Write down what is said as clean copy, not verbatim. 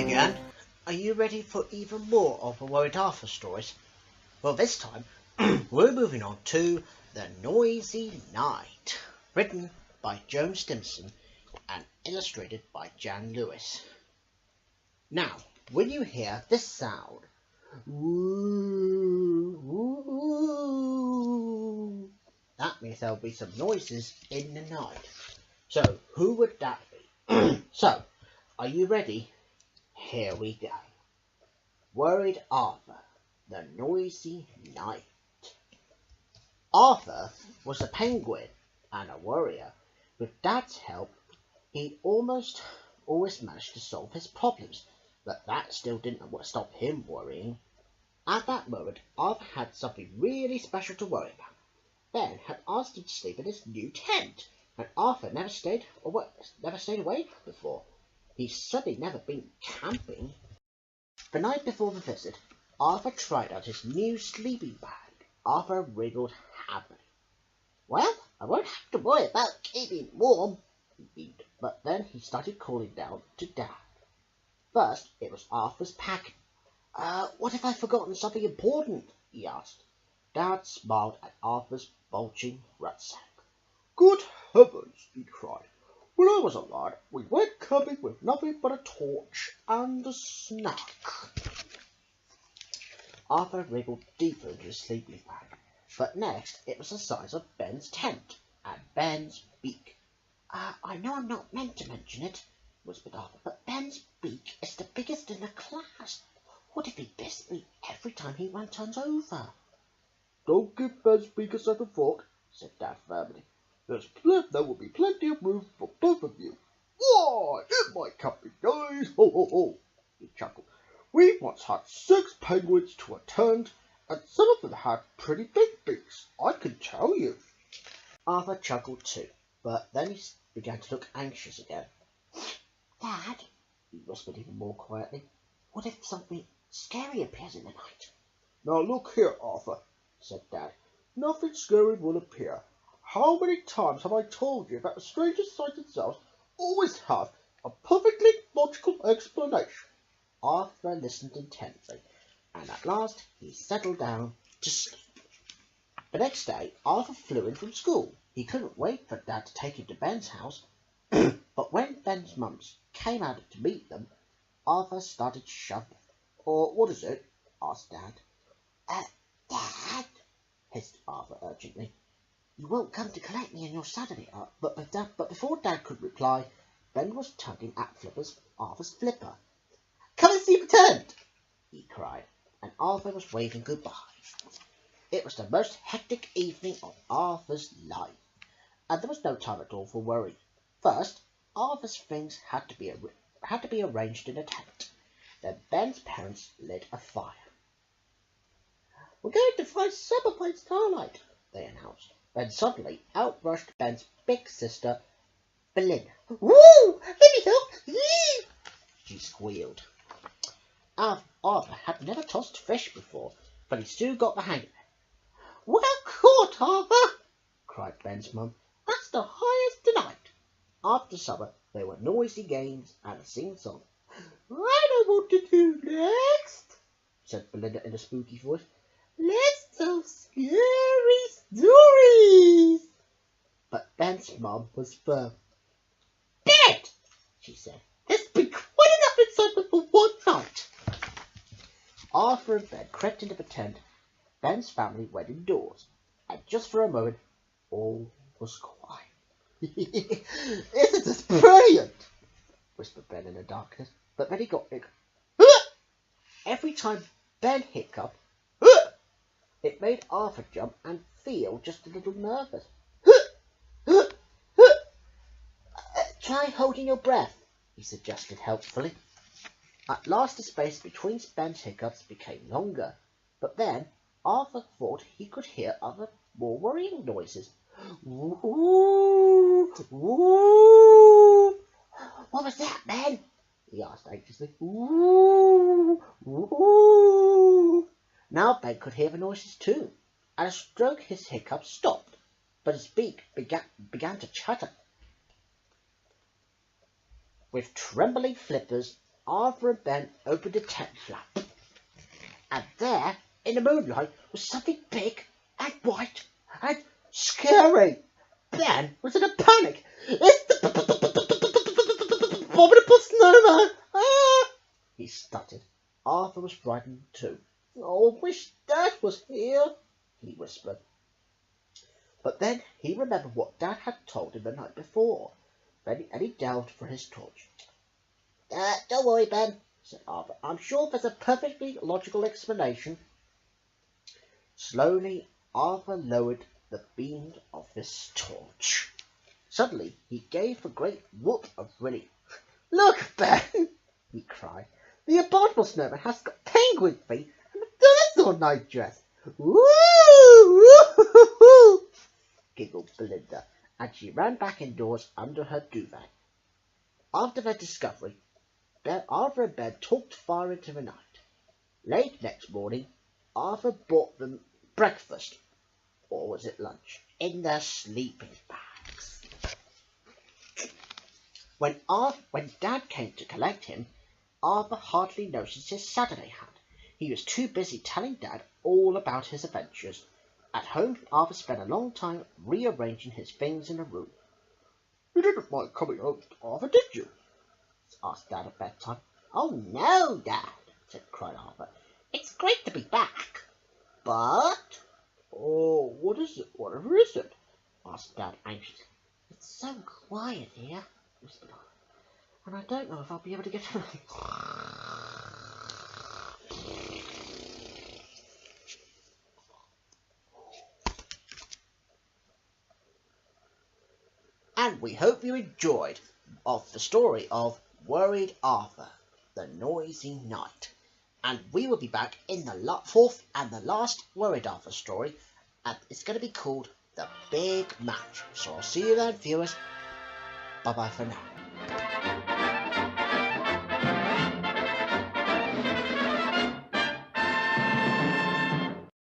again. Are you ready for even more of the Worried Arthur stories? Well, this time we're moving on to The Noisy Night, written by Joan Stimson and illustrated by Jan Lewis. Now, when you hear this sound, woo, woo, woo, that means there'll be some noises in the night. So, who would that be? So, are you ready? Here we go. Worried Arthur, The Noisy Night. Arthur was a penguin and a worrier. With Dad's help, he almost always managed to solve his problems, but that still didn't stop him worrying. At that moment, Arthur had something really special to worry about. Ben had asked him to sleep in his new tent, and Arthur never stayed away before. He'd certainly never been camping. The night before the visit, Arthur tried out his new sleeping bag. Arthur wriggled happily. Well, I won't have to worry about keeping warm, he beamed, but then he started calling down to Dad. First, it was Arthur's packing. What if I've forgotten something important? He asked. Dad smiled at Arthur's bulging rucksack. Good heavens, he cried. When I was a lad, we went camping with nothing but a torch and a snack. Arthur wriggled deeper into his sleeping bag, but next it was the size of Ben's tent and Ben's beak. I know I'm not meant to mention it, whispered Arthur, but Ben's beak is the biggest in the class. What if he bit me every time he turns over? Don't give Ben's beak a second thought, said Dad firmly. There will be plenty of room for both of you. Why, in my camping days, ho ho ho, he chuckled. We once had 6 penguins to a tent, and some of them had pretty big beaks, I can tell you. Arthur chuckled too, but then he began to look anxious again. Dad, he whispered even more quietly, what if something scary appears in the night? Now look here, Arthur, said Dad. Nothing scary will appear. How many times have I told you that the strangest sights themselves always have a perfectly logical explanation? Arthur listened intently, and at last he settled down to sleep. The next day, Arthur flew in from school. He couldn't wait for Dad to take him to Ben's house, but when Ben's mums came out to meet them, Arthur started shoving. Or what is it? Asked Dad. Dad, hissed Arthur urgently. You won't come to collect me on your Saturday, but before Dad could reply, Ben was tugging at Arthur's flipper. Come and see the tent, he cried, and Arthur was waving goodbye. It was the most hectic evening of Arthur's life, and there was no time at all for worry. First, Arthur's things had to be arranged in a tent. Then Ben's parents lit a fire. We're going to find supper by starlight, they announced. Then suddenly out rushed Ben's big sister, Belinda. Woo! Let me help! She squealed. Arthur had never tossed fish before, but he soon got the hang of it. Well caught, Arthur! cried Ben's mum. That's the highest delight. After supper, there were noisy games and a sing-song. I know what to do next, said Belinda in a spooky voice. Let's tell scary stories. But Ben's mum was firm. Ben, she said, there's been quite enough excitement for one night. Arthur and Ben crept into the tent. Ben's family went indoors, and just for a moment, all was quiet. Isn't this brilliant? Whispered Ben in the darkness, but then he got bigger. Every time Ben hiccuped, it made Arthur jump and feel just a little nervous. Try holding your breath, he suggested helpfully. At last the space between Ben's hiccups became longer, but then Arthur thought he could hear other, more worrying noises. Woo! Woo! What was that, Ben? He asked anxiously. Woo! Woo! Now Ben could hear the noises too. At a stroke his hiccups stopped, but his beak began to chatter. With trembling flippers, Arthur and Ben opened the tent flap. And there, in the moonlight, was something big and white and scary. Ben was in a panic. "It's the abominable snowman! Ah!" he stuttered. Arthur was frightened too. "Oh, I wish Dad was here," he whispered. But then he remembered what Dad had told him the night before, and he delved for his torch. "Don't worry, Ben," said Arthur. "I'm sure there's a perfectly logical explanation." Slowly, Arthur lowered the beam of his torch. Suddenly, he gave a great whoop of relief. "Look, Ben!" he cried. "The abominable snowman has got penguin feet and a dinosaur nightdress. Woo! Woo! Giggled Belinda, and she ran back indoors under her duvet. After their discovery, Arthur and Ben talked far into the night. Late next morning, Arthur bought them breakfast, or was it lunch, in their sleeping bags. When Dad came to collect him, Arthur hardly noticed his Saturday hat. He was too busy telling Dad all about his adventures. At home, Arthur spent a long time rearranging his things in the room. "You didn't mind coming home, Arthur, did you?" asked Dad at bedtime. "Oh, no, Dad," cried Arthur. "It's great to be back. But—" "Oh, what is it? Whatever is it?" asked Dad anxiously. "It's so quiet here," whispered Arthur, "and I don't know if I'll be able to get through." And we hope you enjoyed the story of Worried Arthur, the Noisy Night. And we will be back in the fourth and the last Worried Arthur story, and it's going to be called The Big Match. So I'll see you then, viewers. Bye-bye for now.